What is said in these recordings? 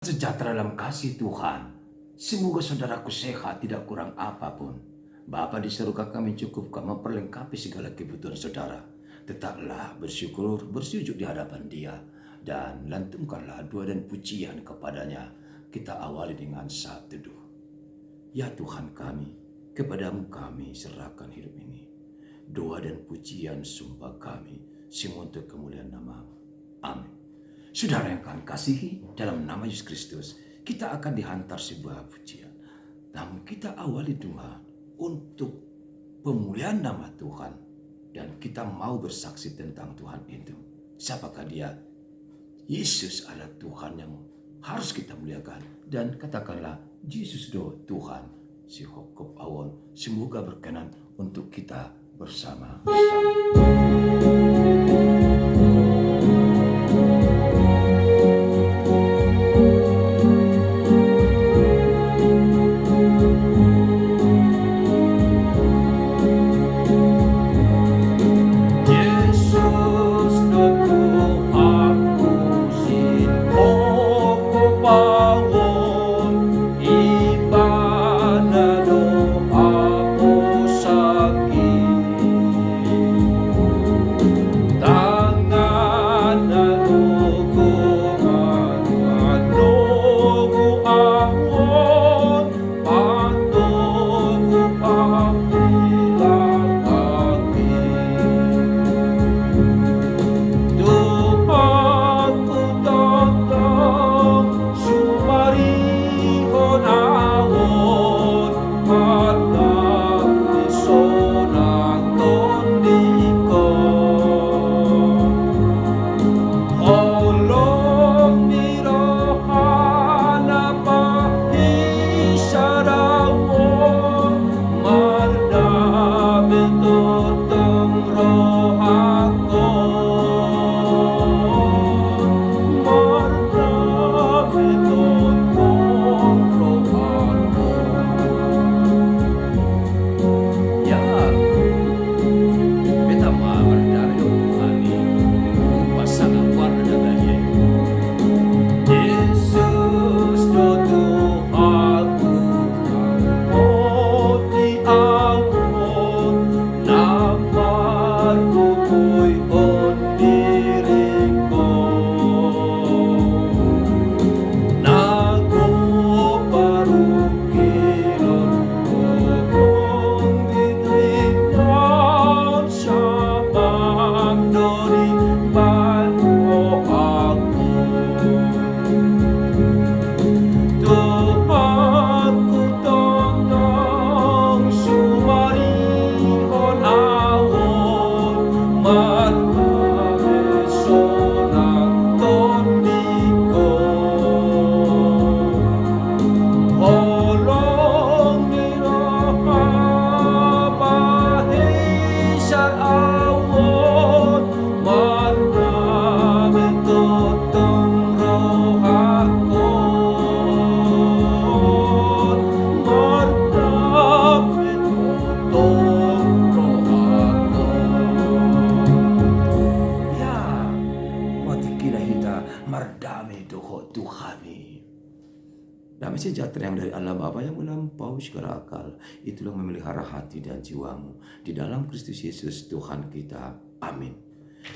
Sejahtera dalam kasih Tuhan. Semoga saudaraku sehat, tidak kurang apapun. Bapa di surga, kami cukupkan memperlengkapi segala kebutuhan saudara. Tetaplah bersyukur, bersujud di hadapan Dia, dan lantunkanlah doa dan pujian kepadanya. Kita awali dengan saat teduh. Ya Tuhan kami, kepadamu kami serahkan hidup ini. Doa dan pujian sumpah kami, semua untuk kemuliaan nama-Mu. Amin. Saudara yang kami kasihi, dalam nama Yesus Kristus, kita akan dihantar sebuah pujian. Namun kita awali doa untuk pemulihan nama Tuhan. Dan kita mau bersaksi tentang Tuhan itu. Siapakah Dia? Yesus adalah Tuhan yang harus kita muliakan. Dan katakanlah, Yesus do Tuhan, si hokop awon. Semoga berkenan untuk kita bersama. Damai sejahtera yang dari Allah Bapa yang melampaui segala akal, itulah memelihara hati dan jiwamu di dalam Kristus Yesus Tuhan kita. Amin.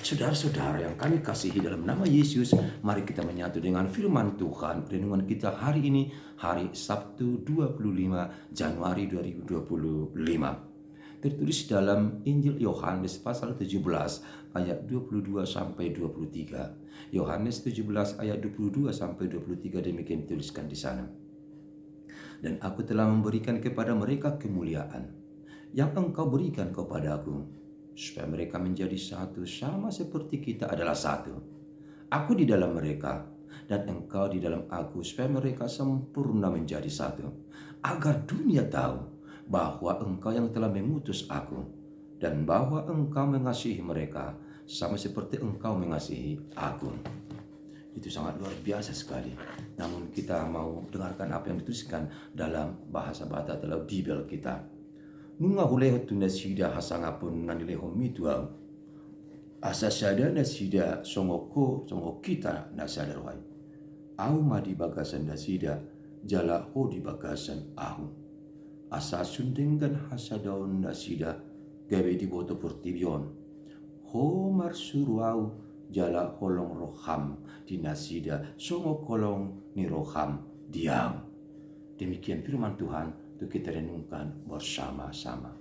Saudara-saudara yang kami kasihi, dalam nama Yesus, mari kita menyatu dengan firman Tuhan. Renungan kita hari ini, hari Sabtu 25 Januari 2025. Tertulis dalam Injil Yohanes pasal 17 ayat 22 sampai 23. Yohanes 17 ayat 22 sampai 23, demikian dituliskan di sana. Dan aku telah memberikan kepada mereka kemuliaan yang engkau berikan kepadaku, supaya mereka menjadi satu sama seperti kita adalah satu. Aku di dalam mereka dan engkau di dalam aku, supaya mereka sempurna menjadi satu, agar dunia tahu bahwa engkau yang telah mengutus aku, dan bahwa engkau mengasihi mereka sama seperti engkau mengasihi aku. Itu sangat luar biasa sekali. Namun kita mau dengarkan apa yang dituliskan dalam bahasa Batak atau Bibel kita. Nunga huleho tu nasida hasangapun nanileho mitua. Asa sada nasida songoko kita nasadarwai. Au madi bagasan dasida, jala ho di bagasan ahu. Asa sundenggan hasadaun dasida, gawe di boto portibion. Ho marsuruau, jala holong roham di nasida, songo kolong ni roham diau. Demikian firman Tuhan untuk kita renungkan bersama-sama.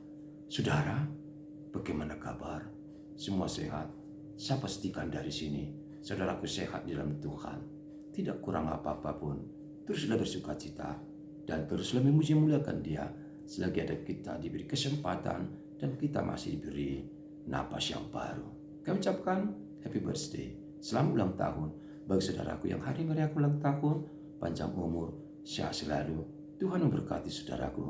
Saudara, bagaimana kabar? Semua sehat? Saya pastikan dari sini, saudaraku sehat di dalam Tuhan. Tidak kurang apa-apa pun. Teruslah bersuka cita dan teruslah memuji-muliakan Dia selagi ada kita diberi kesempatan dan kita masih diberi napas yang baru. Kami ucapkan happy birthday, selamat ulang tahun bagi saudaraku yang hari merayakan ulang tahun, panjang umur, sehat selalu. Tuhan memberkati saudaraku.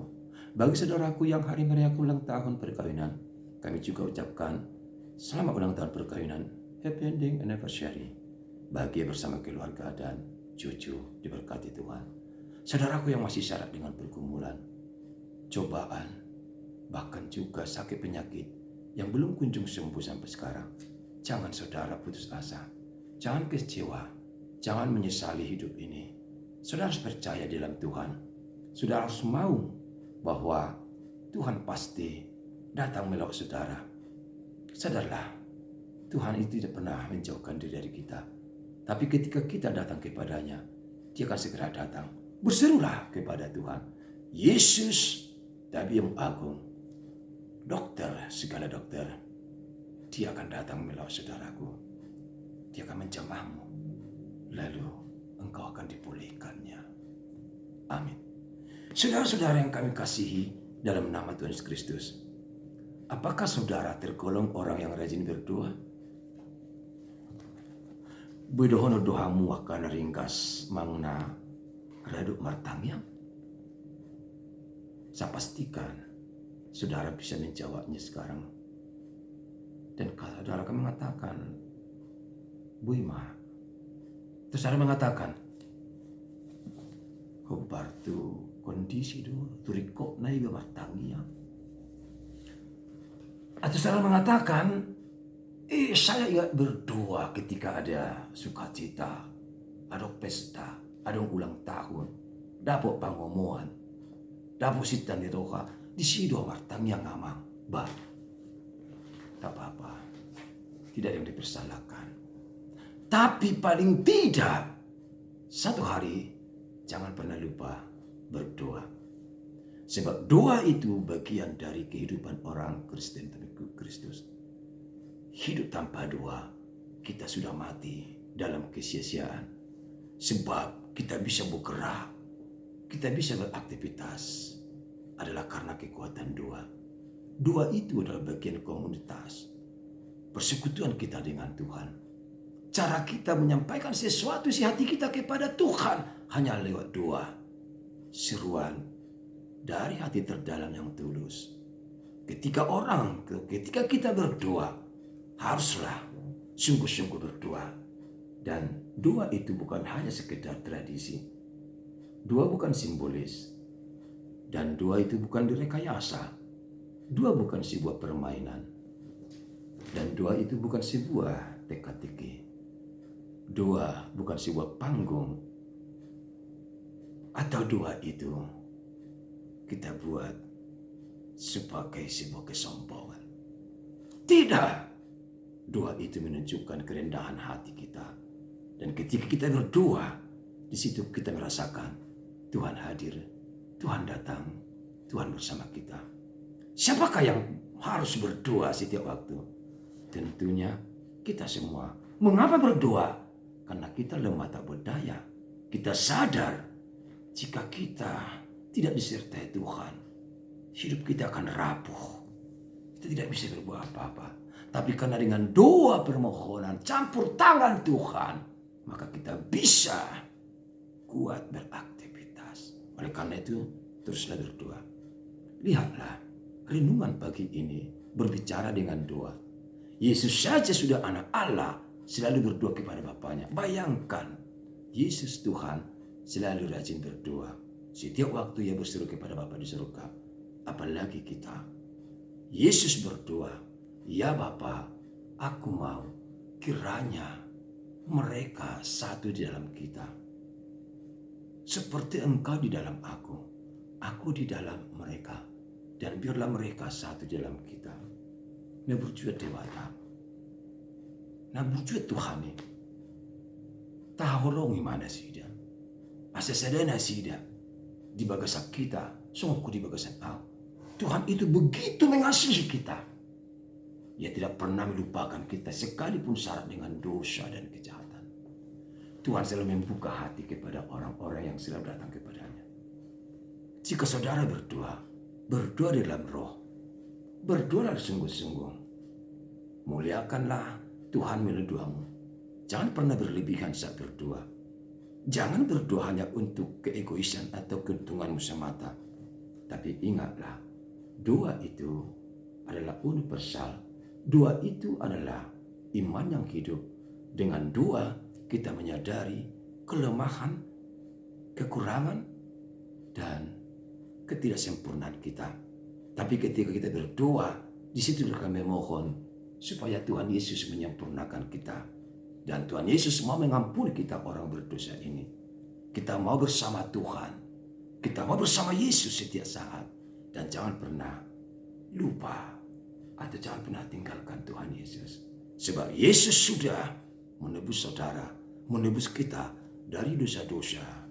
Bagi saudaraku yang hari merayakan ulang tahun perkawinan, kami juga ucapkan selamat ulang tahun perkawinan, happy ending anniversary. Bahagia bersama keluarga dan cucu, diberkati Tuhan. Saudaraku yang masih syarat dengan pergumulan, cobaan, bahkan juga sakit penyakit yang belum kunjung sembuh sampai sekarang, jangan saudara putus asa, jangan kecewa, jangan menyesali hidup ini. Saudara harus percaya dalam Tuhan. Saudara harus mau bahwa Tuhan pasti datang melawat saudara. Sadarlah, Tuhan itu tidak pernah menjauhkan diri dari kita. Tapi ketika kita datang kepadanya, Dia akan segera datang. Berserulah kepada Tuhan. Yesus, Nabi yang agung, dokter, segala dokter, Dia akan datang melawat saudaraku. Dia akan menjamahmu. Lalu engkau akan dipulihkannya. Amin. Saudara-saudara yang kami kasihi dalam nama Tuhan Yesus Kristus, apakah saudara tergolong orang yang rajin berdoa? Bedohono doamu akan ringkas mangna raduk martangyang. Saya pastikan saudara bisa menjawabnya sekarang. Dan kalau saudara akan mengatakan, Buima, terus saudara mengatakan, Hobar tu kondisi tu turiko naiga martangyang. Atau saudara mengatakan, saya ingat berdoa ketika ada sukacita, ada pesta, ada ulang tahun, dapat pangomoan, dapat sitan di roha, di sido martang yang ngamang, bah, tak apa-apa, tidak ada yang dipersalahkan. Tapi paling tidak, satu hari jangan pernah lupa berdoa. Sebab doa itu bagian dari kehidupan orang Kristen pengikut Kristus. Hidup tanpa doa, kita sudah mati dalam kesia-siaan. Sebab kita bisa bergerak, kita bisa beraktivitas adalah karena kekuatan doa. Doa itu adalah bagian komunitas, persekutuan kita dengan Tuhan. Cara kita menyampaikan sesuatu isi hati kita kepada Tuhan hanya lewat doa. Seruan dari hati terdalam yang tulus. Ketika kita berdoa, haruslah sungguh-sungguh berdoa. Dan doa itu bukan hanya sekedar tradisi. Doa bukan simbolis. Dan doa itu bukan direkayasa. Doa bukan sebuah permainan. Dan doa itu bukan sebuah teka-teki. Doa bukan sebuah panggung. Atau doa itu kita buat sebagai sebuah kesombongan. Tidak. Doa itu menunjukkan kerendahan hati kita. Dan ketika kita berdoa, di situ kita merasakan Tuhan hadir, Tuhan datang, Tuhan bersama kita. Siapakah yang harus berdoa setiap waktu? Tentunya kita semua. Mengapa berdoa? Karena kita lemah tak berdaya. Kita sadar jika kita tidak disertai Tuhan, hidup kita akan rapuh. Kita tidak bisa berbuat apa-apa. Tapi karena dengan doa permohonan, campur tangan Tuhan, maka kita bisa kuat beraktivitas. Oleh karena itu, teruslah berdoa. Lihatlah, renungan pagi ini berbicara dengan doa. Yesus saja sudah anak Allah, selalu berdoa kepada Bapaknya. Bayangkan, Yesus Tuhan selalu rajin berdoa. Setiap waktu ia berseru kepada Bapa di surga. Apalagi kita. Yesus berdoa, ya Bapa, aku mau kiranya mereka satu di dalam kita. seperti Engkau di dalam aku di dalam mereka, dan biarlah mereka satu di dalam kita. Nah berjuat dewata, nah berjuat Tuhan ni, taholongi mana sida, asa sadana sida, di bagasan kita, sungguh di bagasan kau. Tuhan itu begitu mengasihi kita. Ia tidak pernah melupakan kita sekalipun syarat dengan dosa dan kejahatan. Tuhan selalu membuka hati kepada orang-orang yang selalu datang kepadanya. Jika saudara berdoa di dalam roh, berdoalah sungguh-sungguh. Muliakanlah Tuhan melalui doamu. Jangan pernah berlebihan saat berdoa. Jangan berdoa hanya untuk keegoisan atau keuntunganmu semata. Tapi ingatlah, doa itu adalah universal. Doa itu adalah iman yang hidup. Dengan doa kita menyadari kelemahan, kekurangan, dan ketidaksempurnaan kita. Tapi ketika kita berdoa, di situ kami mohon supaya Tuhan Yesus menyempurnakan kita. Dan Tuhan Yesus mau mengampuni kita orang berdosa ini. Kita mau bersama Tuhan. Kita mau bersama Yesus setiap saat. Dan jangan pernah lupa atau jangan pernah tinggalkan Tuhan Yesus. Sebab Yesus sudah menebus saudara, menebus kita dari dosa-dosa.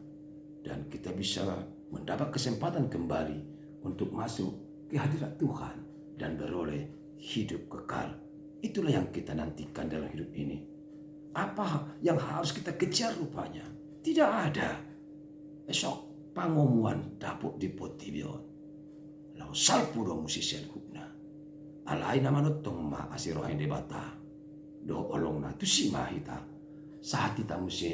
Dan kita bisa mendapat kesempatan kembali untuk masuk ke hadirat Tuhan dan beroleh hidup kekal. Itulah yang kita nantikan dalam hidup ini. Apa yang harus kita kejar rupanya? Tidak ada. Esok pangomuan dapuk di potibion. Lau salpuro musisian hubna. Alai nama notong ma asirohain debata. Do olong na tu si mahita. Saat kita musi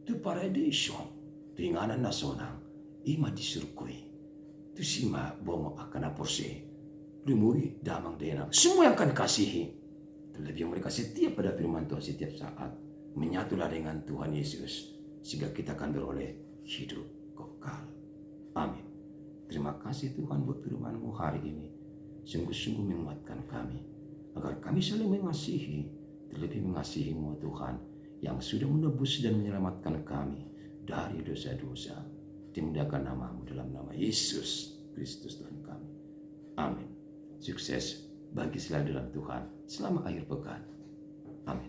tu paradisyon. Tu inganan nasonang. Ima disurkui. Tu si ma bomo akan aporse. Lumuri damang denang. Semua yang akan kasihi. Terlebih yang mereka setia pada firman Tuhan setiap saat. Menyatulah dengan Tuhan Yesus. Sehingga kita akan beroleh hidup kekal. Amin. Terima kasih Tuhan buat firman-Mu hari ini. Sungguh-sungguh menguatkan kami. Agar kami selalu mengasihi. Terlebih mengasihi-Mu Tuhan. Yang sudah menebus dan menyelamatkan kami. Dari dosa-dosa. Dimuliakan nama-Mu dalam nama Yesus Kristus Tuhan kami. Amin. Sukses bagi selalu dalam Tuhan selama akhir pekan. Amin.